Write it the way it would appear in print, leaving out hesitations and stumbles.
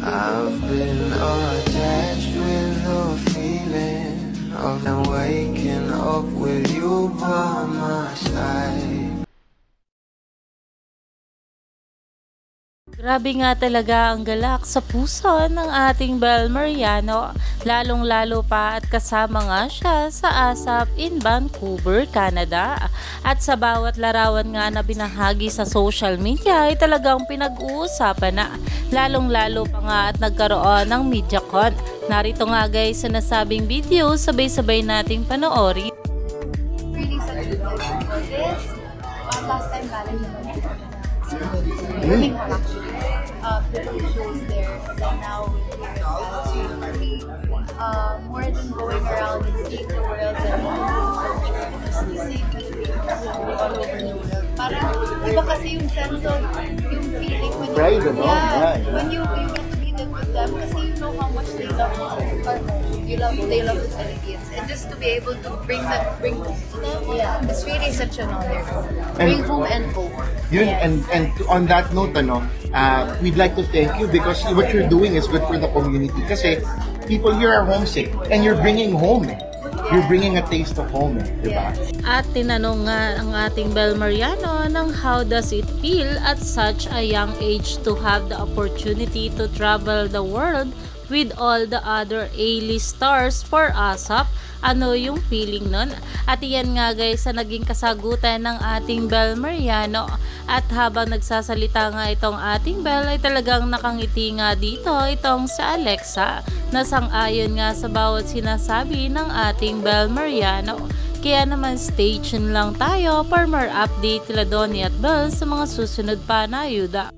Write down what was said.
I've been attached with the feeling of waking up with you by my side. Grabe nga talaga ang galak sa puso ng ating Bel Mariano, lalong-lalo pa at kasama nga siya sa ASAP in Vancouver, Canada. At sa bawat larawan nga na binahagi sa social media ay talagang pinag-uusapan na, lalong-lalo pa nga at nagkaroon ng MediaCon. Narito nga guys sa nasabing video, sabay-sabay nating panoorin. Last time Valentine different shows there, and then now we're here more than going around and seeing the world and culture, just to see Filipinos all over the world. Parang iba kasi yung sense of yung feeling when pride, when you get to be there with them, kasi you know how much they love they love the Philippines, and just to be able to bring home to them, it's really such an honor. Bring home and hope. Yun, and on that note, we'd like to thank you because what you're doing is good for the community. Kasi people here are homesick, and you're bringing home. You're bringing a taste of home, diba? At tinanong nga ang ating Bel Mariano ng how does it feel at such a young age to have the opportunity to travel the world with all the other A-list stars for ASAP. Ano yung feeling nun? At iyan nga guys sa naging kasagutan ng ating Bel Mariano. At habang nagsasalita nga itong ating Bel ay talagang nakangiti nga dito itong sa Alexa na sang-ayon nga sa bawat sinasabi ng ating Bel Mariano. Kaya naman stay tuned lang tayo for more update kila Donnie at Bel sa mga susunod pa na ayuda.